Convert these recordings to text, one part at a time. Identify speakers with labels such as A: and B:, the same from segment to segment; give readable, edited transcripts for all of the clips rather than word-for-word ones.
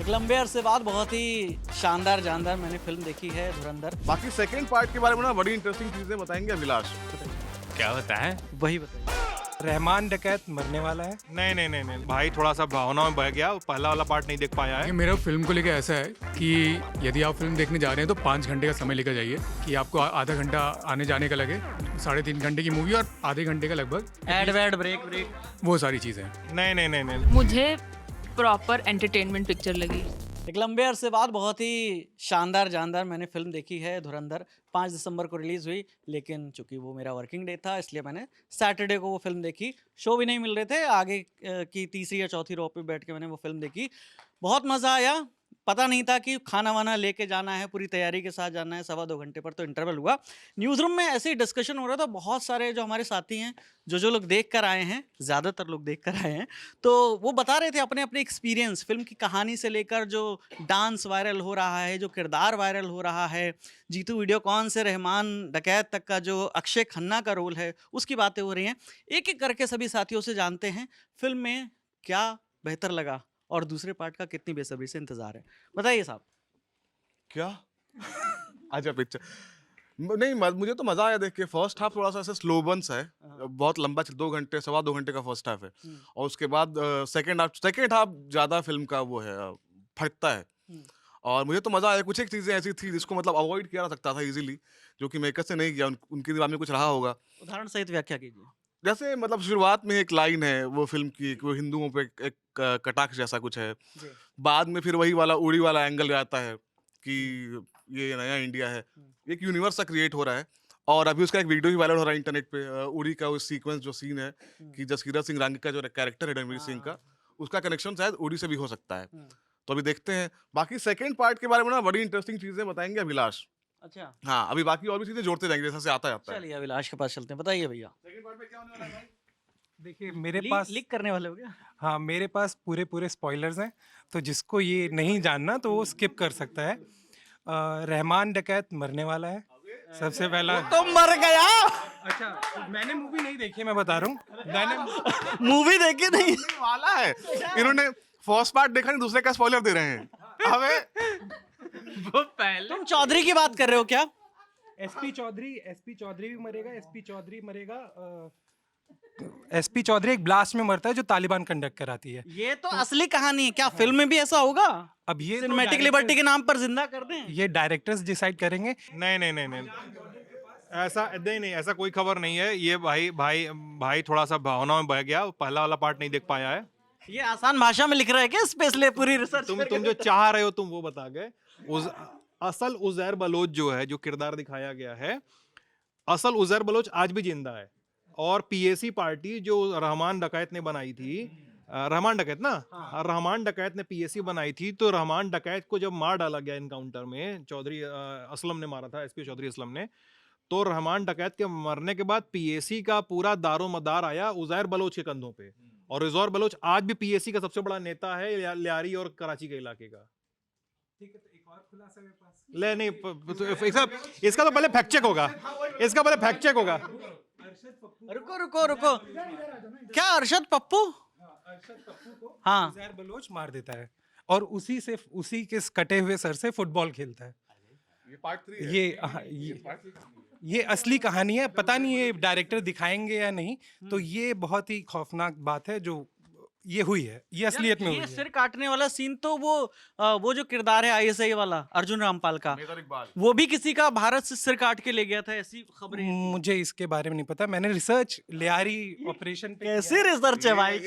A: एक लंबे अरसे बाद बहुत ही शानदार जानदार मैंने फिल्म देखी है धुरंधर।
B: बाकी सेकंड पार्ट के बारे में ना बड़ी इंटरेस्टिंग चीजें बताएंगे अभिलाष।
C: क्या होता है?
A: वही बताइए।
D: रहमान डकैत मरने वाला है।
C: नहीं भाई, थोड़ा सा भावना में बह गया, पहला वाला पार्ट नहीं देख पाया है।
E: कि मेरा फिल्म को लेकर ऐसा है कि यदि आप फिल्म देखने जा रहे हैं तो 5 घंटे का समय लेकर जाइए कि आपको आधा घंटा आने जाने का लगे, 3.5 घंटे की मूवी और आधे घंटे का लगभग
A: एड वेड ब्रेक
E: वो सारी चीज़ें।
C: नहीं।
F: मुझे प्रॉपर एंटरटेनमेंट पिक्चर लगी।
A: एक लंबे अरसे बाद बहुत ही शानदार जानदार मैंने फिल्म देखी है धुरंधर। 5 दिसंबर को रिलीज़ हुई, लेकिन चूंकि वो मेरा वर्किंग डे था इसलिए मैंने सैटरडे को वो फिल्म देखी। शो भी नहीं मिल रहे थे, आगे की तीसरी या चौथी रो पे बैठ के मैंने वो फिल्म देखी। बहुत मज़ा आया। पता नहीं था कि खाना वाना लेके जाना है, पूरी तैयारी के साथ जाना है। 2.25 घंटे पर तो इंटरवल हुआ। न्यूज़ रूम में ऐसे ही डिस्कशन हो रहा था। बहुत सारे जो हमारे साथी हैं, जो लोग देख कर आए हैं, ज़्यादातर लोग देख कर आए हैं, तो वो बता रहे थे अपने अपने एक्सपीरियंस, फिल्म की कहानी से लेकर जो डांस वायरल हो रहा है, जो किरदार वायरल हो रहा है, जीतू वीडियोकॉन से रहमान डकैत तक का जो अक्षय खन्ना का रोल है, उसकी बातें हो रही हैं। एक एक करके सभी साथियों से जानते हैं फिल्म में क्या बेहतर लगा और दूसरे पार्ट का कितनी बेसब्री से इंतजार है। बताइए साहब।
B: क्या अच्छा पिक्चर नहीं, मुझे तो मजा आया देख के। फर्स्ट हाफ थोड़ा सा ऐसे स्लो बंस है, बहुत लंबा 2 घंटे 2.25 घंटे का फर्स्ट हाफ है, और उसके बाद सेकंड हाफ ज्यादा फिल्म का वो है, फटता है। और मुझे तो मजा आया। कुछ एक चीजें ऐसी थी जिसको मतलब अवॉइड किया जा सकता था इजीली, जो कि मेकर्स ने नहीं किया। उनके दिमाग में कुछ रहा होगा।
A: उदाहरण सहित व्याख्या कीजिए।
B: जैसे मतलब शुरुआत में एक लाइन है वो फिल्म की, वो हिंदुओं पे एक कटाक्ष जैसा कुछ है। बाद में फिर वही वाला उड़ी वाला एंगल आता है कि ये नया इंडिया है, एक यूनिवर्स सा क्रिएट हो रहा है। और अभी उसका एक वीडियो भी वायरल हो रहा है इंटरनेट पे, उड़ी का वो सीक्वेंस जो सीन है कि जसकीरत सिंह रांगी का जो कैरेक्टर है रणवीर सिंह का, उसका कनेक्शन शायद उड़ी से भी हो सकता है। तो अभी देखते हैं। बाकी सेकंड पार्ट के बारे में ना बड़ी इंटरेस्टिंग चीजें बताएंगे अभिलाष।
A: अच्छा,
B: हाँ, अभी बाकी और भी चीजें जोड़ते जाएंगे जैसे आता है।
A: चलिए अभिलाष के पास चलते हैं। बताइए भैया।
B: सेकंड पार्ट में क्या होने वाला है भाई?
D: देखिए मेरे पास
A: लीक करने वाले हो क्या?
D: हाँ, मेरे पास पूरे स्पॉयलर्स हैं, तो जिसको ये नहीं जानना तो वो स्किप कर सकता है। रहमान डकैत मरने वाला है। सबसे पहला
A: तो मर गया।
D: अच्छा, मैंने मूवी नहीं देखी, मैं बता रहा हूँ। मैंने
A: मूवी देखी नहीं।
B: वाला है, इन्होंने फर्स्ट पार्ट देखा नहीं, दूसरे का स्पॉइलर दे रहे हैं। अबे
A: वो पहले तुम चौधरी की बात कर रहे हो क्या?
D: एसपी चौधरी भी मरेगा। एसपी चौधरी एक ब्लास्ट में मरता है जो तालिबान कंडक्ट कराती है।
A: ये तो असली कहानी है। क्या फिल्म में भी ऐसा होगा?
D: अब ये तो
A: सिनेमैटिक लिबर्टी के नाम पर जिंदा कर दें।
D: ये डायरेक्टर्स डिसाइड करेंगे।
C: नहीं, ऐसा नहीं, ऐसा कोई खबर नहीं है। ये भाई थोड़ा सा भावना में बह गया, पहला वाला पार्ट नहीं देख पाया है।
A: ये आसान भाषा में लिख रहा है क्या स्पेशली पूरी रिसर्च?
C: तुम जो चाह रहे हो तुम वो बता गए। असल उजैर बलोच जो है, जो किरदार दिखाया गया है, असल उजैर बलोच आज भी जिंदा है। और पीएसी पार्टी जो रहमान डकैत ने बनाई थी, रहमान डकैत ने पीएसी बनाई थी, तो रहमान डकैत को जब मार डाला गया एनकाउंटर में, चौधरी असलम ने मारा था, एसपी चौधरी असलम ने, तो रहमान डकैत के मरने के बाद पीएसी का पूरा दारोमदार आया उजैर बलोच के कंधों पे। और उजैर बलोच आज भी पीएसी का सबसे बड़ा नेता है लियारी और कराची के इलाके का।
D: ठीक है, तो एक और खुलासा मेरे पास।
C: ले नहीं, इसका तो पहले फैक्ट चेक होगा।
A: रुको। क्या अरशद पप्पू?
D: अरशद पप्पू को
A: हाँ।
D: उजैर बलोच मार देता है और उसी के कटे हुए सर से फुटबॉल खेलता है।
B: ये पार्ट 3 है।
D: ये असली कहानी है। पता नहीं ये डायरेक्टर दिखाएंगे या नहीं, तो ये बहुत ही खौफनाक बात है जो ये हुई है, ये असलियत में हुई
A: ये
D: है।
A: सिर काटने वाला सीन तो वो जो किरदार है आईएसआई वाला अर्जुन रामपाल का,
B: मेजर इकबाल।
A: वो भी किसी का भारत से सिर काट के ले गया था, ऐसी खबरें।
D: मुझे इसके बारे में नहीं पता। मैंने रिसर्च लियारी ऑपरेशन पे
A: कैसी रिसर्च है भाई?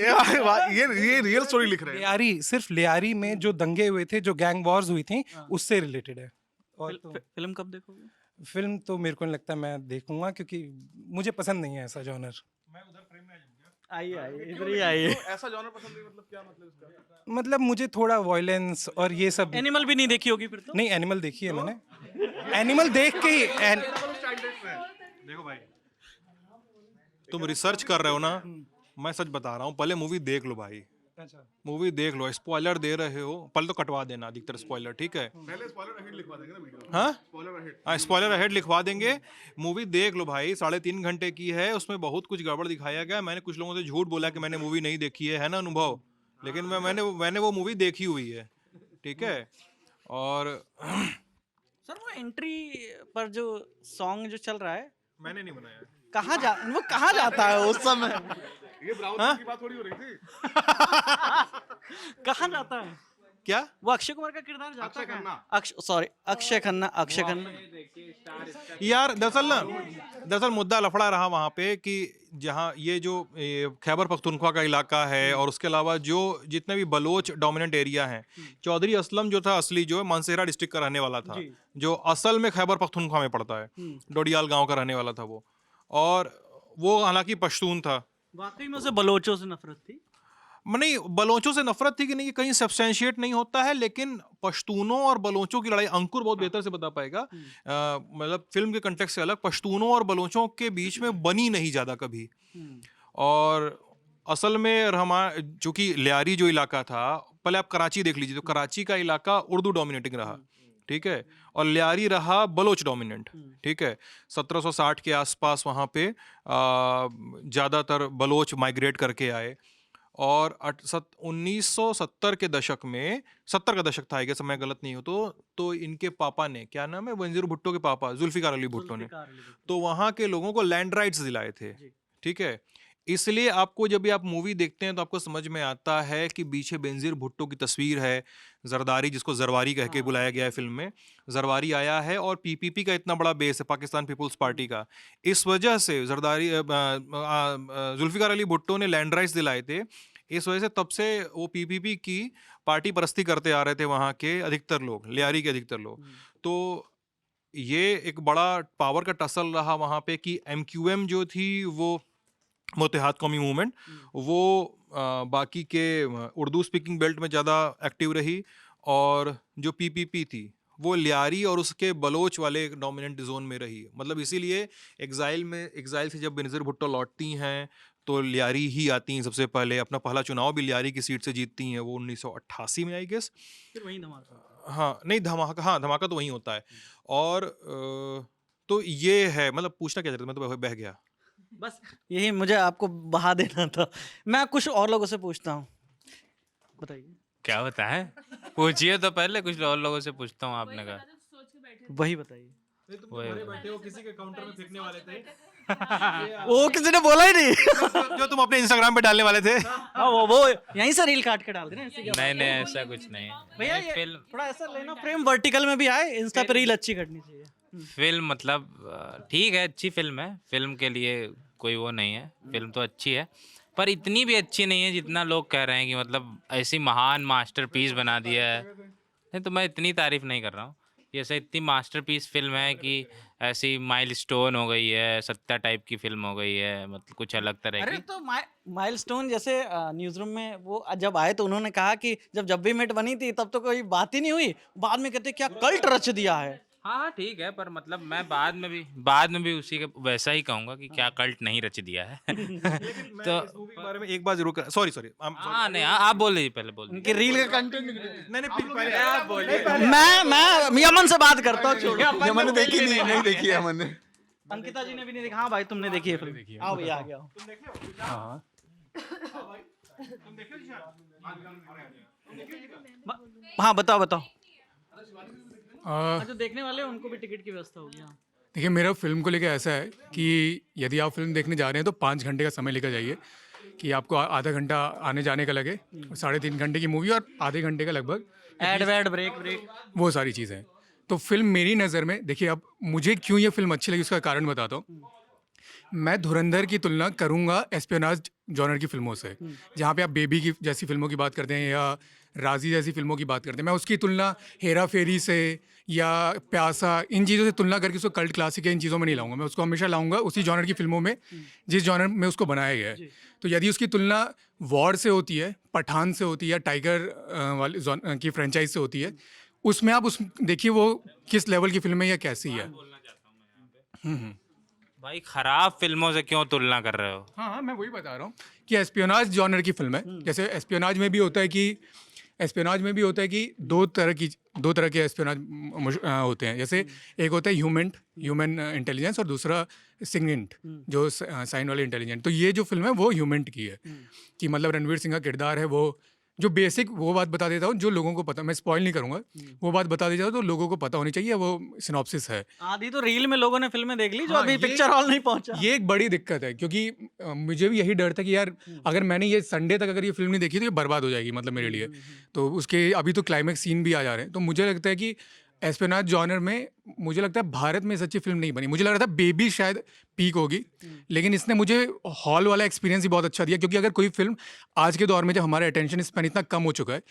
B: ये रियल स्टोरी लिख रहे हैं।
D: लियारी, सिर्फ लियारी में जो दंगे हुए थे, जो गैंग वॉर्स हुई थी, उससे रिलेटेड है। और तो
A: फिल्म कब देखोगे?
D: फिल्म तो मेरे को नहीं लगता मैं देखूंगा, क्योंकि मुझे पसंद नहीं है ऐसा जॉनर।
A: आइए इधर ही आइए।
B: तो ऐसा जॉनर पसंद नहीं, मतलब क्या मतलब इसका?
D: मतलब मुझे थोड़ा वॉयलेंस और ये सब।
A: एनिमल भी नहीं देखी होगी फिर तो?
D: नहीं, एनिमल देखी है मैंने। एनिमल देख के ही
C: देखो भाई, तुम रिसर्च कर रहे हो ना, मैं सच बता रहा हूँ, पहले मूवी देख लो भाई।
D: अच्छा,
C: मूवी देख लो। स्पॉइलर दे रहे हो, पहले तो कटवा देना अधिकतर स्पॉइलर, ठीक है?
B: पहले स्पॉइलर अहेड लिखवा देंगे ना वीडियो में।
C: हाँ,
B: स्पॉइलर
C: स्पॉइलर अहेड लिखवा देंगे। मूवी देख लो भाई, 3.5 घंटे की है, उसमें बहुत कुछ गड़बड़ दिखाया गया। मैंने कुछ लोगों से झूठ बोला कि मैंने मूवी नहीं देखी है ना अनुभव, लेकिन मैंने वो मूवी देखी हुई है, ठीक है। और
A: सर वो एंट्री पर जो सॉन्ग जो चल रहा है,
C: मैंने नहीं बनाया।
A: वो कहाँ जाता है उस समय?
B: ये ब्राउन की बात थोड़ी हो रही थी।
A: कहाँ जाता है
C: क्या?
A: वो? अक्षय कुमार का किरदार जाता
B: अक्षय
A: है
B: खन्ना।
A: अक्षय खन्ना।
C: यार दरअसल मुद्दा लफड़ा रहा वहाँ पे कि जहाँ ये जो खैबर पख्तूनख्वा का इलाका है और उसके अलावा जो जितने भी बलोच डोमिनेंट एरिया हैं, चौधरी असलम जो था असली जो है मानसेरा डिस्ट्रिक्ट का रहने वाला था, जो असल में खैबर पख्तूनख्वा में पड़ता है, डोडियाल गांव का रहने वाला था वो। और वो हालांकि पश्तून था।
A: वाकई में उसे बलोचों से नफरत थी?
C: नहीं, बलोचों से नफरत थी कि नहीं, ये कहीं सब्सटेंशिएट नहीं होता है, लेकिन पश्तूनों और बलोचों की लड़ाई अंकुर बहुत बेहतर से बता पाएगा। मतलब फिल्म के कंटेक्स्ट से अलग, पश्तूनों और बलोचों के बीच में बनी नहीं ज़्यादा कभी। और असल में रहमान, चूँकि लियारी जो इलाका था, पहले आप कराची देख लीजिए, तो कराची का इलाका उर्दू डोमिनेटिंग रहा, ठीक है, और लियारी रहा बलोच डोमिनेंट, ठीक है। 1760 के आसपास वहाँ पे ज़्यादातर बलोच माइग्रेट करके आए। और 1970 के दशक में, 70 का दशक था, अगर मैं गलत नहीं हो तो इनके पापा ने, क्या नाम है, बेनजीर भुट्टो के पापा जुल्फिकार अली भुट्टो ने, तो वहाँ के लोगों को लैंड राइट्स दिलाए थे, ठीक है। इसलिए आपको जब भी आप मूवी देखते हैं तो आपको समझ में आता है कि पीछे बेनजीर भुट्टो की तस्वीर है, जरदारी जिसको जरवारी कह के बुलाया गया है फिल्म में, जरवारी आया है, और पीपीपी का इतना बड़ा बेस है, पाकिस्तान पीपल्स पार्टी का। इस वजह से जरदारी जुल्फिकार अली भुट्टो ने लैंड राइट्स दिलाए थे, इस वजह से तब से वो पीपीपी की पार्टी परस्ती करते आ रहे थे वहाँ के अधिकतर लोग, लियारी के अधिकतर लोग। तो ये एक बड़ा पावर का टसल रहा वहाँ पे कि एमक्यूएम जो थी वो मुत्तेहाद कौमी मूवमेंट, वो बाकी के उर्दू स्पीकिंग बेल्ट में ज़्यादा एक्टिव रही, और जो पीपीपी थी वो लियारी और उसके बलोच वाले डोमिनेंट जोन में रही। मतलब इसीलिए एग्जाइल से जब बेनज़ीर भुट्टो लौटती हैं तो लियारी ही आती हैं सबसे पहले। अपना पहला चुनाव भी लियारी की सीट से जीतती हैं वो 1988 में, आई गेस।
A: फिर वही धमाका।
C: हाँ, नहीं धमाका, हाँ धमाका तो वहीं होता है। और तो ये है, मतलब पूछना क्या चाहते थे, मैं तो बह गया।
A: बस यही मुझे आपको बहा देना था। मैं कुछ और लोगों से पूछता हूँ, बताइए।
G: क्या होता है? पूछिए तो पहले, कुछ और लोगों से पूछता हूँ। आपने कहा
A: वही बताइए।
C: बैठे हो, किसी के काउंटर में फेंकने वाले थे।
A: वो किसी ने बोला ही नहीं।
C: जो तुम अपने इंस्टाग्राम पे डालने वाले थे।
A: हाँ, वो यहीं से रील काट के डाल देना।
G: नहीं, ऐसा कुछ नहीं है
A: भैया, ये
G: फिल्म।
A: थोड़ा ऐसा लेना, फ्रेम वर्टिकल में भी आए, इंस्टा पे रील अच्छी करनी चाहिए।
G: फिल्म मतलब ठीक है, अच्छी फिल्म है, फिल्म के लिए कोई वो नहीं है, फिल्म तो अच्छी है, पर इतनी भी अच्छी नहीं है जितना लोग कह रहे हैं कि मतलब ऐसी महान मास्टरपीस बना दिया है। नहीं तो मैं इतनी तारीफ नहीं कर रहा हूँ, ये ऐसे इतनी मास्टरपीस फिल्म है कि ऐसी माइलस्टोन हो गई है, सत्या टाइप की फिल्म हो गई है, मतलब कुछ अलग तरह
A: अरे
G: की।
A: तो माइलस्टोन जैसे न्यूज रूम में वो जब आए तो उन्होंने कहा कि जब भी मेट बनी थी तब तो कोई बात ही नहीं हुई, बाद में कहते क्या कल्ट रच दिया है।
G: हाँ ठीक है, पर मतलब मैं बाद में भी उसी के वैसा ही कहूँगा कि क्या कल्ट नहीं रच दिया है। तो
C: इस मूवी के बारे में एक बात जरूर सॉरी
G: हाँ नहीं, आप बोल लीजिए, पहले बोल
A: उनकी रील का कंटेंट
C: नहीं पहले आप बोलिए।
A: मैं यमन से बात करता हूँ।
B: मैंने देखी नहीं देखी है मैंने।
A: अंकिता जी ने भी नहीं देखा। हाँ भाई, तुमने देखी है फिल्म? आओ भैया, आ गया।
E: हाँ
A: हाँ बताओ।
E: हाँ।
A: जो देखने वाले हैं उनको भी टिकट की व्यवस्था होगी। हाँ
E: देखिए, मेरा फिल्म को लेकर ऐसा है कि यदि आप फिल्म देखने जा रहे हैं तो 5 घंटे का समय लेकर जाइए, कि आपको आधा घंटा आने जाने का लगे, और 3.5 घंटे की मूवी, और आधे घंटे का लगभग
A: एड वेड ब्रेक
E: वो सारी चीज़ें। तो फिल्म मेरी नज़र में, देखिए अब मुझे क्यों ये फिल्म अच्छी लगी उसका कारण बताता हूँ। मैं धुरंधर की तुलना करूँगा एस्पियोनाज जॉनर की फिल्मों से, जहाँ पे आप बेबी की जैसी फिल्मों की बात करते हैं या राजी जैसी फिल्मों की बात करते हैं। मैं उसकी तुलना हेरा फेरी से या प्यासा, इन चीज़ों से तुलना करके उसको कल्ट क्लासिक है इन चीज़ों में नहीं लाऊंगा। मैं उसको हमेशा लाऊंगा उसी जॉनर की फिल्मों में जिस जॉनर में उसको बनाया गया है। तो यदि उसकी तुलना वॉर से होती है, पठान से होती है, या टाइगर वाली की फ्रेंचाइज से होती है, उसमें आप उस देखिए वो किस लेवल की फिल्म है या कैसी है।
G: भाई खराब फिल्मों से क्यों तुलना कर रहे हो?
E: हाँ, मैं वही बता रहा हूँ कि एस्पियोनाज जॉनर की फिल्म है। जैसे एस्पियोनाज में भी होता है कि दो तरह के एस्पियोनाज होते हैं। जैसे एक होता है ह्यूमन इंटेलिजेंस, और दूसरा सिग्नेंट, जो साइन वाले इंटेलिजेंट। तो ये जो फिल्म है वो ह्यूमेंट की है, कि मतलब रणवीर सिंह का किरदार है वो जो बेसिक वो बात बता देता हूँ जो लोगों को पता, मैं स्पॉइल नहीं करूंगा, वो बात बता देता हूँ तो लोगों को पता होनी चाहिए, वो सिनॉप्सिस है।
A: आधी तो रील में लोगों ने फिल्में देख ली जो
E: हाँ,
A: अभी
E: ये-
A: पिक्चर हॉल नहीं पहुंचा।
E: ये एक बड़ी दिक्कत है, क्योंकि मुझे भी यही डर था कि यार अगर मैंने ये संडे तक अगर ये फिल्म नहीं देखी तो ये बर्बाद हो जाएगी मतलब मेरे लिए। तो उसके अभी तो क्लाइमैक्स सीन भी आ जा रहे हैं, तो मुझे लगता है कि एस्पेनाज जॉनर में मुझे लगता है भारत में सच्ची फिल्म नहीं बनी। मुझे लग रहा था बेबी शायद पीक होगी, लेकिन इसने मुझे हॉल वाला एक्सपीरियंस ही बहुत अच्छा दिया। क्योंकि अगर कोई फिल्म आज के दौर में जब हमारा अटेंशन स्पैन इतना कम हो चुका है,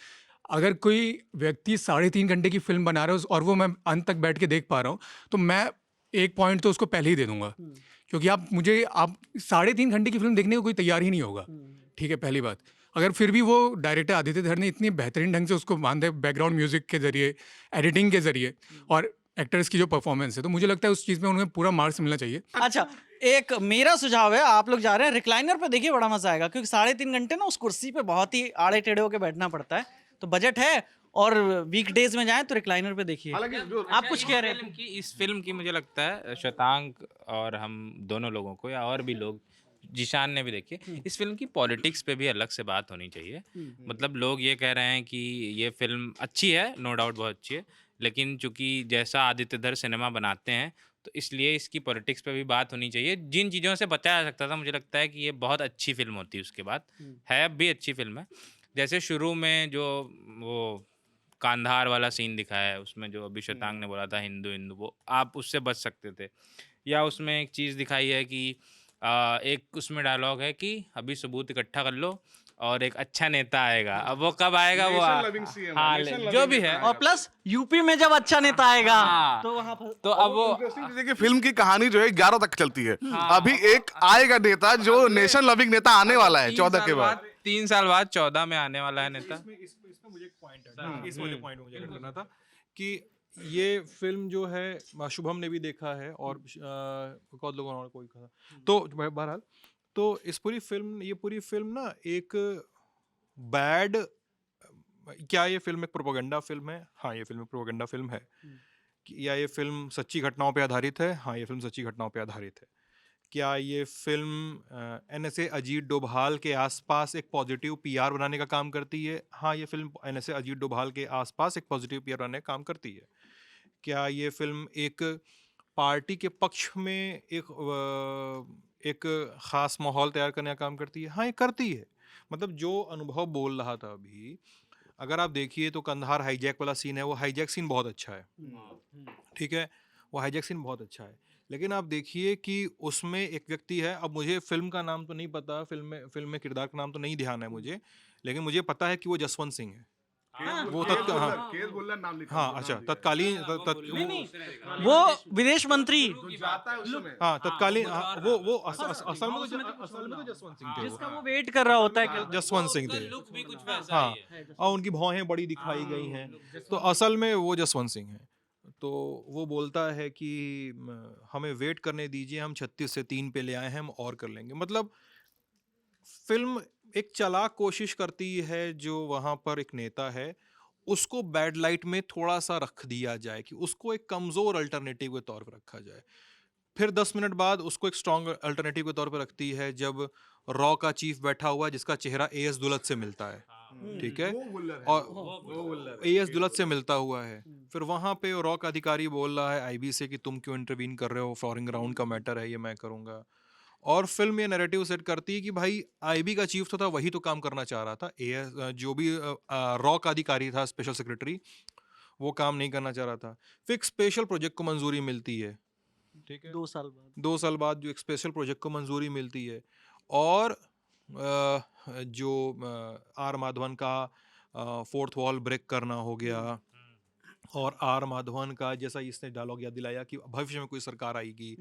E: अगर कोई व्यक्ति 3.5 घंटे की फिल्म बना रहा है और वो मैं अंत तक बैठ के देख पा रहा हूँ, तो मैं एक पॉइंट तो उसको पहले ही दे दूंगा। क्योंकि आप 3.5 घंटे की फिल्म देखने को कोई तैयार ही नहीं होगा, ठीक है, पहली बात। अगर फिर भी वो डायरेक्टर आदित्य धर ने इतनी बेहतरीन ढंग से उसको बांधे बैकग्राउंड म्यूजिक के जरिए, एडिटिंग के जरिए और एक्टर्स की जो परफॉर्मेंस है, तो मुझे लगता है उस चीज़ में उन्हें पूरा मार्क्स मिलना चाहिए।
A: अच्छा, एक मेरा सुझाव है, आप लोग जा रहे हैं रिक्लाइनर पे देखिए, बड़ा मजा आएगा। क्योंकि 3.5 घंटे ना उस कुर्सी पे बहुत ही आड़े टेढ़े होके बैठना पड़ता है, तो बजट है और वीकडेज में जाएं तो रिक्लाइनर पे देखिए। आप कुछ कह रहे थे?
G: इस फिल्म की मुझे लगता है शतांक और हम दोनों लोगों को, या और भी लोग, जिशान ने भी देखी, इस फिल्म की पॉलिटिक्स पे भी अलग से बात होनी चाहिए। मतलब लोग ये कह रहे हैं कि ये फिल्म अच्छी है, नो डाउट बहुत अच्छी है, लेकिन चूंकि जैसा आदित्य धर सिनेमा बनाते हैं तो इसलिए इसकी पॉलिटिक्स पे भी बात होनी चाहिए। जिन चीज़ों से बचा जा सकता था, मुझे लगता है कि ये बहुत अच्छी फिल्म होती है उसके बाद। है भी अच्छी फिल्म है। जैसे शुरू में जो वो कांधार वाला सीन दिखाया है, उसमें जो अभी शतांग ने बोला था हिंदू हिंदू, वो आप उससे बच सकते थे। या उसमें एक चीज़ दिखाई है कि एक उसमें डायलॉग है कि अभी सबूत इकट्ठा कर लो और एक अच्छा नेता आएगा। अब वो कब आएगा वो हाँ जो भी है।
A: और प्लस यूपी में जब अच्छा नेता आएगा
G: हाँ।
A: तो वहाँ
G: तो अब वो
B: देखिए फिल्म की कहानी जो है 11 तक चलती है। अभी एक आएगा नेता जो नेशन लविंग नेता आने वाला है 14 के बाद।
G: 3 साल बाद 14 में आने वाला है नेता।
C: इसमें मुझे एक पॉइंट इस वाले पॉइंट मुझे करना था कि ये फिल्म जो है शुभम ने भी देखा है और बहुत लोगों ने कोई कहा, तो बहरहाल तो इस पूरी फिल्म ना एक बैड, क्या ये फिल्म एक प्रोपेगेंडा फिल्म है? हाँ, ये फिल्म एक प्रोपेगेंडा फिल्म है। या ये फिल्म सच्ची घटनाओं पे आधारित है? हाँ, ये फिल्म सच्ची घटनाओं पे आधारित है। क्या ये फिल्म एनएसए अजीत डोभाल के आसपास एक पॉजिटिव पीआर बनाने का काम करती है? हाँ, ये फिल्म एनएसए अजीत डोभाल के आसपास एक पॉजिटिव पीआर बनाने का काम करती है। क्या ये फिल्म एक पार्टी के पक्ष में एक ख़ास माहौल तैयार करने का काम करती है? हाँ, ये करती है। मतलब जो अनुभव बोल रहा था अभी, अगर आप देखिए तो कंधार हाईजैक वाला सीन है, वो हाईजैक सीन बहुत अच्छा है, ठीक है, वो हाईजैक सीन बहुत अच्छा है। लेकिन आप देखिए कि उसमें एक व्यक्ति है, अब मुझे फिल्म का नाम तो नहीं पता, फिल्म में किरदार का नाम तो नहीं ध्यान है मुझे, लेकिन मुझे पता है कि वो जसवंत सिंह है। वो अच्छा, तत्कालीन
A: वो विदेश मंत्री
C: हाँ, तत्कालीन वो असल में तो जसवंत सिंह थे
A: जिसका वो वेट कर रहा होता है कि
C: जसवंत सिंह थे।
G: लुक भी कुछ वैसा
C: हाँ,
G: ही है।
C: और उनकी भौहें बड़ी दिखाई गई हैं, तो असल में वो जसवंत सिंह हैं। तो वो बोलता है कि हमें वेट करने दीजिए, हम 36 से 3 पे ले आए हैं, हम और कर लेंगे। मतलब फिल्म एक चालाक कोशिश करती है, जो वहाँ पर एक नेता है उसको बैड लाइट में थोड़ा सा रख दिया जाए, कि उसको एक कमज़ोर अल्टरनेटिव के तौर पर रखा जाए। फिर 10 मिनट बाद उसको एक स्ट्रॉन्ग अल्टरनेटिव के तौर पर रखती है जब रॉ का चीफ बैठा हुआ है जिसका चेहरा एएस दुलत से मिलता है, ठीक है, और एएस दुलत से मिलता हुआ है। फिर वहाँ पे रॉ का अधिकारी बोल रहा है आईबी से कि तुम क्यों इंटरवीन कर रहे हो, फॉरेन ग्राउंड का मैटर है, ये मैं करूँगा। और फिल्म ये नैरेटिव सेट करती है कि भाई आईबी का चीफ तो था, वही तो काम करना चाह रहा था, एएस जो भी रॉ का अधिकारी था, स्पेशल सेक्रेटरी, वो काम नहीं करना चाह रहा था। फिर एक स्पेशल प्रोजेक्ट को मंजूरी मिलती है, ठीक है, 2 साल बाद जो एक स्पेशल प्रोजेक्ट को मंजूरी मिलती है, और जो आर माधवन का 4th वॉल ब्रेक करना हो गया, और आर माधवन का, जैसा इसने डायलॉग याद दिलाया कि भविष्य में कोई सरकार आएगी,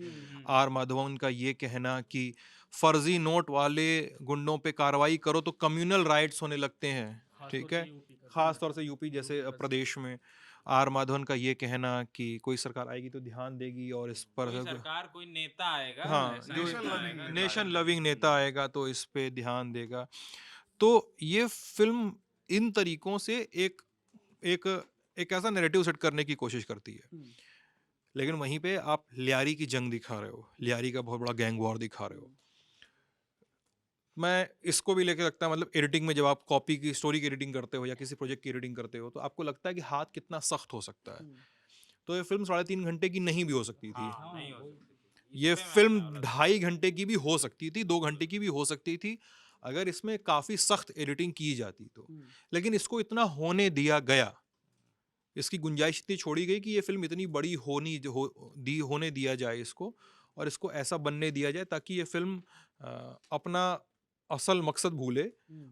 C: आर माधवन का ये कहना कि फर्जी नोट वाले गुंडों पे कार्रवाई करो तो कम्युनल राइट्स होने लगते हैं, ठीक है, खास तौर से यूपी जैसे प्रदेश में। आर माधवन का ये कहना कि कोई सरकार आएगी तो ध्यान देगी, और इस पर
G: सरकार कोई नेता आएगा,
C: हाँ, जो नेशन लविंग नेता आएगा तो इस पे ध्यान देगा। तो ये फिल्म इन तरीकों से एक ऐसा नैरेटिव सेट करने की कोशिश करती है, लेकिन वहीं पे आप लियारी की जंग दिखा रहे हो, लियारी का बहुत बड़ा गैंग वॉर दिखा रहे हो। मैं इसको भी लेके लगता है, मतलब एडिटिंग में जब आप कॉपी की स्टोरी की एडिटिंग करते हो या किसी प्रोजेक्ट की एडिटिंग करते हो तो आपको लगता है कि हाथ कितना सख्त हो सकता है। तो ये फिल्म 3.5 घंटे की नहीं भी हो सकती थी। ये फिल्म 2.5 घंटे की भी हो सकती थी, 2 घंटे की भी हो सकती थी अगर इसमें काफ़ी सख्त एडिटिंग की जाती तो। लेकिन इसको इतना होने दिया गया, इसकी गुंजाइश इतनी छोड़ी गई कि ये फिल्म इतनी बड़ी होने दिया जाए इसको, और इसको ऐसा बनने दिया जाए ताकि ये फिल्म अपना असल मकसद भूले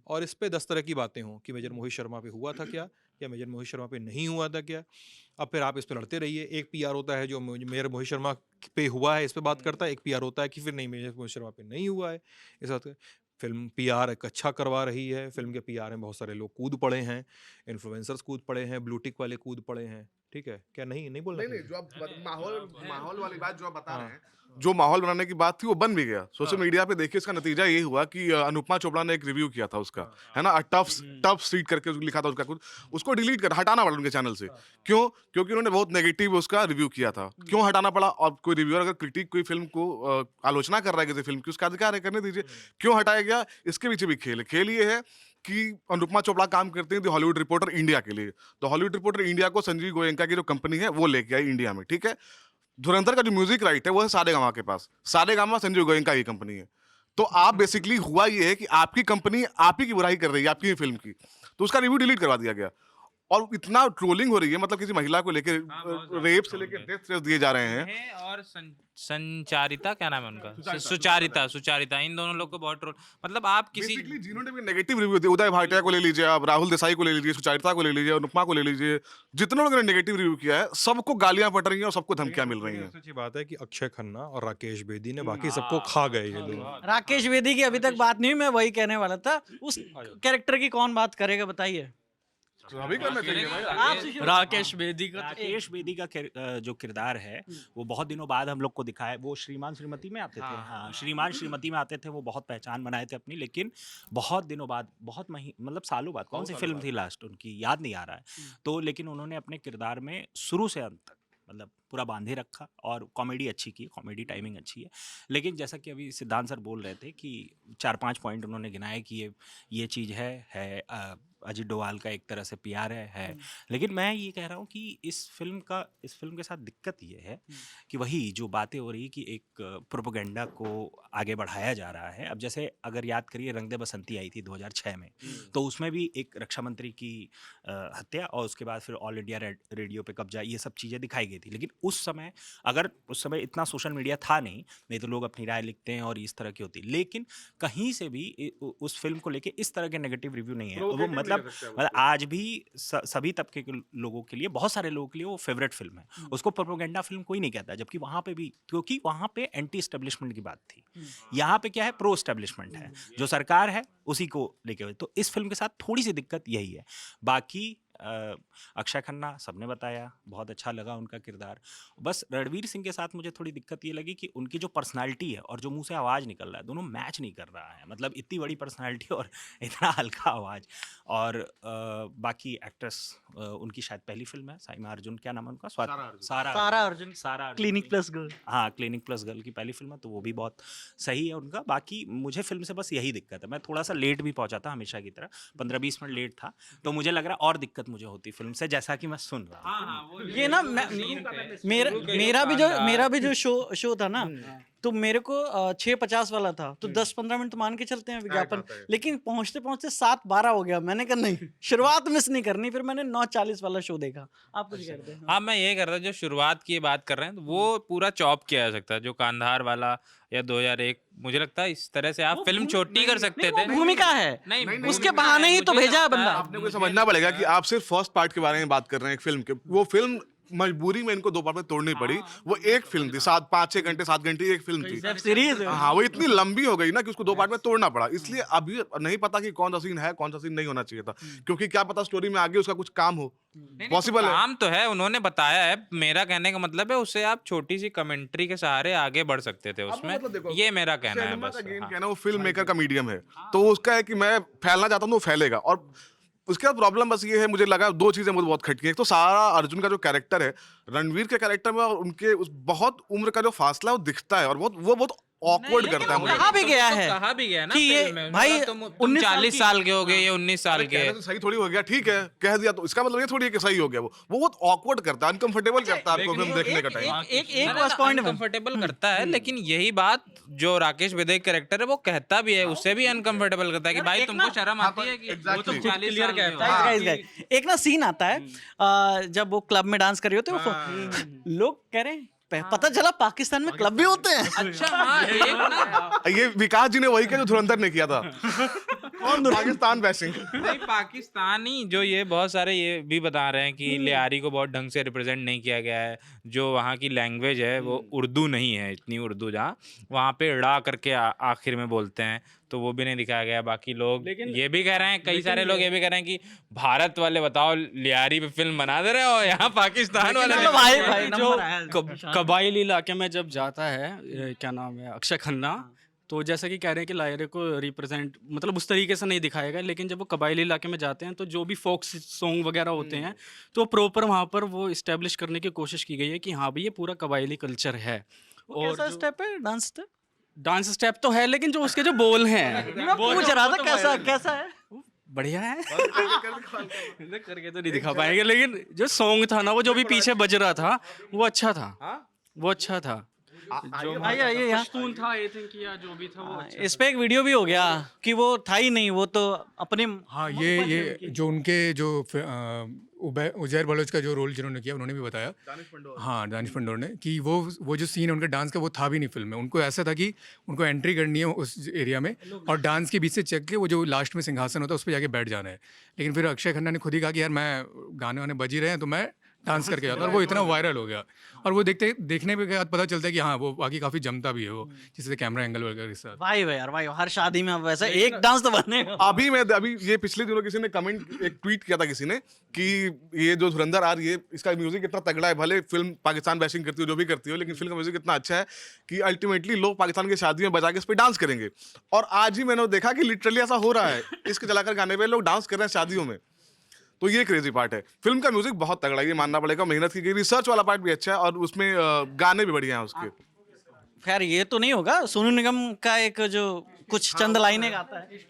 C: और इस पे 10 तरह की बातें हों कि मेजर मोहित शर्मा पे हुआ था क्या, या मेजर मोहित शर्मा पे नहीं हुआ था क्या। अब फिर आप इस पे लड़ते रहिए। एक पीआर होता है जो मेजर मोहित शर्मा पे हुआ है इस पे बात करता है, एक पीआर होता है कि फिर नहीं, मेजर मोहित शर्मा पे नहीं हुआ है इस बात। फिल्म पीआर एक अच्छा करवा रही है। फिल्म के पीआर में बहुत सारे लोग कूद पड़े हैं, इन्फ्लुएंसर्स कूद पड़े हैं, ब्लू टिक वाले कूद पड़े हैं। ठीक है, क्या नहीं बोलना
B: नहीं
C: चाहिए?
B: जो आप माहौल वाली बात जो आप बता रहे हैं, जो माहौल बनाने की बात थी वो बन भी गया। सोशल मीडिया पे देखिए इसका नतीजा ये हुआ कि अनुपमा चोपड़ा ने एक रिव्यू किया था उसका, है ना, टफ सीट करके लिखा था उसका कुछ, उसको डिलीट कर हटाना पड़ा उनके चैनल से। क्यों? क्योंकि उन्होंने बहुत नेगेटिव उसका रिव्यू किया था। क्यों हटाना पड़ा? और कोई रिव्यूअर अगर क्रिटिक कोई फिल्म को आलोचना कर रहा है किसी फिल्म की, उसका अधिकार है, करने दीजिए। क्यों हटाया गया? इसके पीछे भी खेल ये है कि अनुपमा चोपड़ा काम करती है द हॉलीवुड रिपोर्टर इंडिया के लिए। तो हॉलीवुड रिपोर्टर इंडिया को संजीव गोयनका की जो कंपनी है वो लेके आई इंडिया में, ठीक है। धुरंधर का जो म्यूजिक राइट है वो है सारेगामा के पास, सारेगामा संजीव गोयनका की कंपनी है। तो आप बेसिकली हुआ ये है कि आपकी कंपनी आप ही की बुराई कर रही है, आपकी ही फिल्म की, तो उसका रिव्यू डिलीट करवा दिया गया। और इतना ट्रोलिंग हो रही है, मतलब किसी महिला को लेकर रेप से लेकर डेथ थ्रेट्स दिए जा रहे हैं।
G: और संचारिता, क्या नाम है उनका, सुचारिता, इन दोनों लोग को बहुत ट्रोल, मतलब आप किसी
B: बेसिकली जिन्होंने भी नेगेटिव रिव्यू दिए, उदय भाटिया को ले लीजिए, आप राहुल देसाई को ले लीजिए, सुचारिता को ले लीजिए, अनुपमा को ले लीजिए, जितने लोगों ने नेगेटिव रिव्यू किया है सबको गालियां पड़ रही हैं और सबको धमकियां मिल रही हैं।
C: सच्ची बात है कि अक्षय खन्ना और राकेश बेदी ने बाकी सबको खा गए ये लोग।
A: राकेश बेदी की अभी तक बात नहीं हुई, मैं वही कहने वाला था। उस कैरेक्टर की कौन बात करेगा बताइए?
B: तो अभी करना चाहिए भाई।
A: आप राकेश बेदी का
H: राकेश बेदी का जो किरदार है वो बहुत दिनों बाद हम लोग को दिखा है। वो श्रीमान श्रीमती में आते थे, हाँ श्रीमान श्रीमती में आते थे, वो बहुत पहचान बनाए थे अपनी, लेकिन बहुत दिनों बाद, मतलब सालों बाद, कौन सी फिल्म थी लास्ट उनकी याद नहीं आ रहा है, तो लेकिन उन्होंने अपने किरदार में शुरू से अंत तक मतलब पूरा बांधे रखा और कॉमेडी अच्छी की, कॉमेडी टाइमिंग अच्छी है। लेकिन जैसा कि अभी सिद्धांत सर बोल रहे थे कि 4-5 पॉइंट उन्होंने गिनाए कि ये चीज़ है अजीत डोभाल का एक तरह से पीआर है। लेकिन मैं ये कह रहा हूँ कि इस फिल्म के साथ दिक्कत ये है कि वही जो बातें हो रही कि एक प्रोपेगेंडा को आगे बढ़ाया जा रहा है। अब जैसे अगर याद करिए रंग दे बसंती आई थी 2006 में, तो उसमें भी एक रक्षा मंत्री की हत्या और उसके बाद फिर ऑल इंडिया रेडियो पे कब्जा, ये सब चीज़ें दिखाई गई थी। लेकिन उस समय इतना सोशल मीडिया था नहीं तो लोग अपनी राय लिखते हैं और इस तरह की होती। लेकिन कहीं से भी उस फिल्म को लेके इस तरह के नेगेटिव रिव्यू नहीं है। वो मतलब आज भी सभी तबके के लोगों के लिए, बहुत सारे लोगों के लिए वो फेवरेट फिल्म है। उसको प्रोपेगेंडा फिल्म कोई नहीं कहता, जबकि वहां पे भी, क्योंकि वहां पे एंटी एस्टेब्लिशमेंट की बात थी। यहाँ पे क्या है, प्रो एस्टेब्लिशमेंट है, जो सरकार है उसी को लेके हुए। तो इस फिल्म के साथ थोड़ी सी दिक्कत यही है। बाकी अक्षय खन्ना सबने बताया, बहुत अच्छा लगा उनका किरदार। बस रणवीर सिंह के साथ मुझे थोड़ी दिक्कत ये लगी कि उनकी जो पर्सनालिटी है और जो मुंह से आवाज़ निकल रहा है, दोनों मैच नहीं कर रहा है। मतलब इतनी बड़ी पर्सनालिटी और इतना हल्का आवाज़। और बाकी एक्ट्रेस, उनकी शायद पहली फिल्म है, साइमा अर्जुन, क्या नाम है उनका, सारा अर्जुन,
A: क्लिनिक प्लस गर्ल।
H: हाँ, क्लिनिक प्लस गर्ल की पहली फिल्म है, तो वो भी बहुत सही है उनका। बाकी मुझे फिल्म से बस यही दिक्कत है, मैं थोड़ा सा लेट भी पहुंचा था हमेशा की तरह, 15-20 मिनट लेट था, तो मुझे लग रहा और दिक्कत मुझे होती फिल्म से, जैसा कि मैं सुन रहा हूँ।
A: ये ना मेरा भी जो शो था ना, तो मेरे को 6:50 वाला था, तो 10-15 मिनट तो मान के चलते हैं विज्ञापन, लेकिन पहुंचते पहुंचते 7:12 हो गया। मैंने कहा नहीं, शुरुआत मिस नहीं करनी, फिर मैंने 9:40 वाला शो देखा। आप कुछ कहते हैं?
G: हाँ, मैं ये कर रहा था, जो शुरुआत की बात कर रहे हैं तो वो पूरा चॉप किया जा सकता है, जो कांधार वाला या 2001, मुझे लगता है इस तरह से आप फिल्म छोटी कर सकते थे।
A: भूमिका है,
G: नहीं,
A: उसके बहाने ही तो भेजा है बंदा।
B: आपने को समझना पड़ेगा कि आप सिर्फ फर्स्ट पार्ट के बारे में बात कर रहे हैं एक फिल्म के। वो फिल्म मजबूरी में इनको 2 पार्ट में तोड़नी पड़ी। वो एक फिल्म थी, 5-6 घंटे 7 घंटे एक फिल्म थी,
A: वेब सीरीज।
B: हाँ, वो इतनी लंबी हो गई ना कि उसको 2 पार्ट में तोड़ना पड़ा। इसलिए अभी नहीं पता कि कौन सा सीन है, कौन सा सीन नहीं होना चाहिए था, क्योंकि क्या पता स्टोरी में आगे उसका कुछ काम हो, पॉसिबल है।
G: काम तो है, उन्होंने बताया है। मेरा कहने का मतलब है उसे आप छोटी सी कमेंट्री के सहारे आगे बढ़ सकते थे उसमें,
B: मतलब देखो,
G: ये मेरा कहना है
B: सिनेमा
G: बस।
B: का गेम
G: हाँ।
B: क्या है ना, वो फिल्म मेकर का मीडियम है, तो उसका है कि मैं फैलना चाहता हूँ तो फैलेगा। और उसके बाद प्रॉब्लम बस ये है, मुझे लगा 2 चीजें मुझे बहुत खटकी। एक तो सारा अर्जुन का जो कैरेक्टर है, रणवीर के कैरेक्टर में और उनके उस बहुत उम्र का जो फासला है वो दिखता है, और वो बहुत ऑकवर्ड करता है मुझे।
A: कहा भी गया है
G: कहा भी गया ना
A: कि ये
G: फिल्म में,
A: भाई
G: तुम
A: 19
G: 40 साल के हो गए, ये 19 साल के
B: कहना तो सही थोड़ी हो गया, ठीक है कह दिया तो इसका मतलब ये थोड़ी है कि सही हो गया। वो बहुत ऑकवर्ड करता है, अनकंफर्टेबल करता है आपको फिल्म देखने का टाइम।
A: एक बस पॉइंट में
G: अनकंफर्टेबल करता है, लेकिन यही बात जो राकेश विदे कैरेक्टर है वो कहता भी है, उससे भी अनकंफर्टेबल करता है कि भाई तुमको शर्म आती है कि वो तुम 40 साल के हो।
A: गाइस गाइस एक ना सीन आता है जब वो क्लब में डांस कर रही होती है वो लोग कह रहे हैं पता चला पाकिस्तान में क्लब भी होते हैं।
G: अच्छा हाँ, एक ना
B: ये विकास जी ने वही किया जो धुरंधर ने किया था। पाकिस्तान बैशिंग।
G: नहीं, पाकिस्तानी जो ये बहुत सारे ये भी बता रहे हैं कि लियारी को बहुत ढंग से रिप्रेजेंट नहीं किया गया है, जो वहाँ की लैंग्वेज है वो उर्दू नहीं है, इतनी उर्दू जहाँ वहाँ पे ड़ा करके आखिर में बोलते हैं, तो वो भी नहीं दिखाया गया। बाकी लोग ये भी कह रहे हैं, कई सारे लोग ये भी कह रहे हैं कि भारत वाले बताओ लियारी पे फिल्म बना दे रहे हो, यहाँ पाकिस्तान वाले
A: चलो भाई
I: जो
A: जो
I: कबाइली इलाके में जब जाता है क्या नाम है अक्षय खन्ना, तो जैसा कि कह रहे हैं कि लायरे को रिप्रेजेंट मतलब उस तरीके से नहीं दिखाएगा, लेकिन जब वो कबाइली इलाके में जाते हैं तो जो भी फोक सॉन्ग वगैरह होते हैं तो प्रॉपर वहाँ पर वो इस्टेब्लिश करने की कोशिश की गई है कि हाँ भाई ये पूरा कबाइली कल्चर है।
A: और कैसा स्टेप है डांस स्टेप?
I: डांस स्टेप तो है, लेकिन जो उसके जो बोल हैं
A: मैं पूछ रहा था कैसा कैसा है?
I: बढ़िया है। करके तो नहीं दिखा पाएंगे, लेकिन जो सॉन्ग था ना वो जो भी पीछे बज रहा था वो अच्छा था, वो अच्छा था। जो
A: आइए यहाँ
I: पश्तून था आई थिंक या जो भी था वो अच्छा
A: इस पे एक वीडियो भी हो गया कि वो था ही नहीं, वो तो अपने
E: हाँ ये जो उनके जो उजैर बलोच का जो रोल जिन्होंने किया उन्होंने भी बताया, हाँ दानिश पंडोर ने, कि वो जो सीन है उनका डांस का वो था भी नहीं फिल्म में। उनको ऐसा था कि उनको एंट्री करनी है उस एरिया में और डांस के बीच से चेक के वो जो लास्ट में सिंहासन होता है उस पर जाके बैठ जाना है। लेकिन फिर अक्षय खन्ना ने खुद ही कहा कि यार मैं गाने वाने बज ही रहे हैं तो मैं डांस करके जाता, और वो इतना वायरल हो गया। और वो देखने के बाद पता चलता है कि हाँ वो बाकी काफ़ी जमता भी है वो, जिससे कैमरा एंगल वगैरह के साथ।
A: भाई यार भाई हर शादी में अब वैसा एक डांस तो बनेगा।
B: अभी ये पिछले दिनों किसी ने कमेंट एक ट्वीट किया था किसी ने कि ये जो धुरंधर आ रही है इसका म्यूजिक इतना तगड़ा है, भले फिल्म पाकिस्तान बैशिंग करती हो जो भी करती हो, लेकिन फिल्म का म्यूजिक इतना अच्छा है कि अल्टीमेटली लोग पाकिस्तान की शादी में बजा के इस पर डांस करेंगे। और आज ही मैंने देखा कि लिटरली ऐसा हो रहा है, इसके चलाकर गाने पे लोग डांस कर रहे हैं शादियों में। तो ये क्रेजी पार्ट है। फिल्म का म्यूजिक बहुत तगड़ा है, ये मानना पड़ेगा, मेहनत की गई, रिसर्च वाला पार्ट भी अच्छा है और उसमें गाने भी बढ़िया हैं उसके।
A: खैर ये तो नहीं होगा सोनू निगम का एक जो कुछ चंद लाइनें गाता है।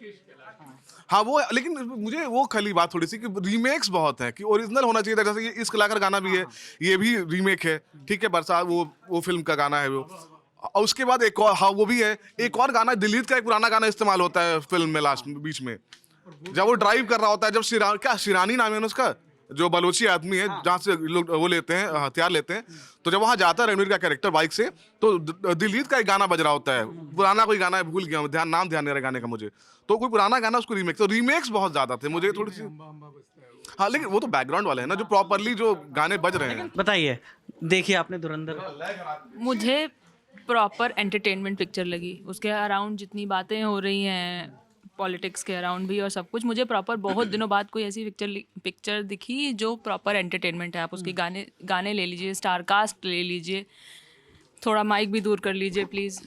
B: हाँ वो, लेकिन मुझे वो खली बात थोड़ी सी कि रीमेक्स बहुत है, कि ओरिजिनल होना चाहिए था। जैसे ये इस कलाकार गाना भी है, ये भी रीमेक है, ठीक है, बरसात वो फिल्म का गाना है वो। और उसके बाद एक और, हाँ वो भी है, एक और गाना दिलीप का एक पुराना गाना इस्तेमाल होता है फिल्म में लास्ट बीच में, जब वो ड्राइव कर रहा होता है, जब शिरानी नाम है ना उसका, जो बलोची आदमी है जहाँ से लोग वो लेते हैं हथियार लेते हैं, तो जब वहाँ जाता है रणवीर का कैरेक्टर बाइक से, तो दिलीप का एक गाना बज रहा होता है, पुराना कोई गाना है, भूल गया नाम ध्यान नहीं रहा गाने का मुझे, तो कोई पुराना गाना उसको रीमेक्स, तो रीमेक्स बहुत ज्यादा थे मुझे थोड़ी सी। हाँ लेकिन वो तो बैकग्राउंड वाले हैं ना, जो प्रॉपरली जो गाने बज रहे हैं।
A: बताइए, देखिए आपने धुरंधर।
F: मुझे प्रॉपर एंटरटेनमेंट पिक्चर लगी। उसके अराउंड जितनी बातें हो रही हैं पॉलिटिक्स के अराउंड भी और सब कुछ, मुझे प्रॉपर बहुत दिनों बाद कोई ऐसी पिक्चर दिखी जो प्रॉपर एंटरटेनमेंट है। आप उसके गाने ले लीजिए, स्टार कास्ट ले लीजिए, थोड़ा माइक भी दूर कर लीजिए प्लीज़।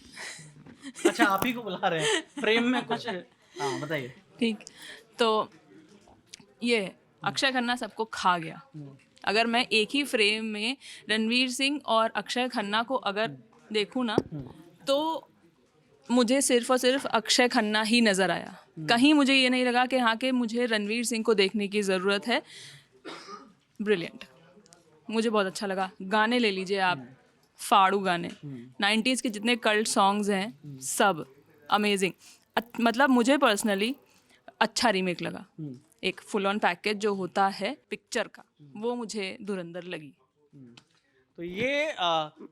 A: अच्छा आप ही को बुला रहे हैं फ्रेम में कुछ, हाँ बताइए।
F: ठीक, तो ये अक्षय खन्ना सबको खा गया। अगर मैं एक ही फ्रेम में रणवीर सिंह और अक्षय खन्ना को अगर देखूँ ना, तो मुझे सिर्फ और सिर्फ अक्षय खन्ना ही नज़र आया। कहीं मुझे ये नहीं लगा कि हाँ कि मुझे रणवीर सिंह को देखने की ज़रूरत है। ब्रिलियंट, मुझे बहुत अच्छा लगा। गाने ले लीजिए आप, फाड़ू गाने, 90s के जितने कल्ट सॉन्ग्स हैं सब अमेजिंग। मतलब मुझे पर्सनली अच्छा रीमेक लगा। एक फुल ऑन पैकेज जो होता है पिक्चर का, वो मुझे धुरंधर लगी।
A: तो ये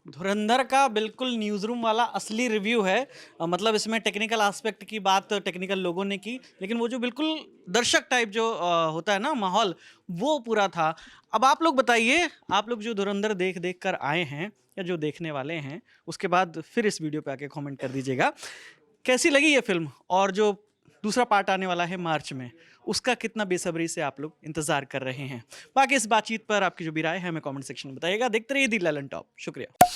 A: धुरंधर का बिल्कुल न्यूज़ रूम वाला असली रिव्यू है। मतलब इसमें टेक्निकल एस्पेक्ट की बात टेक्निकल लोगों ने की, लेकिन वो जो बिल्कुल दर्शक टाइप जो होता है ना माहौल, वो पूरा था। अब आप लोग बताइए, आप लोग जो धुरंधर देख कर आए हैं या जो देखने वाले हैं, उसके बाद फिर इस वीडियो पे आके कमेंट कर दीजिएगा कैसी लगी ये फिल्म, और जो दूसरा पार्ट आने वाला है मार्च में, उसका कितना बेसब्री से आप लोग इंतजार कर रहे हैं। बाकी इस बातचीत पर आपकी जो भी राय है हमें कमेंट सेक्शन में बताइएगा। देखते रहिए दी ललन टॉप। शुक्रिया।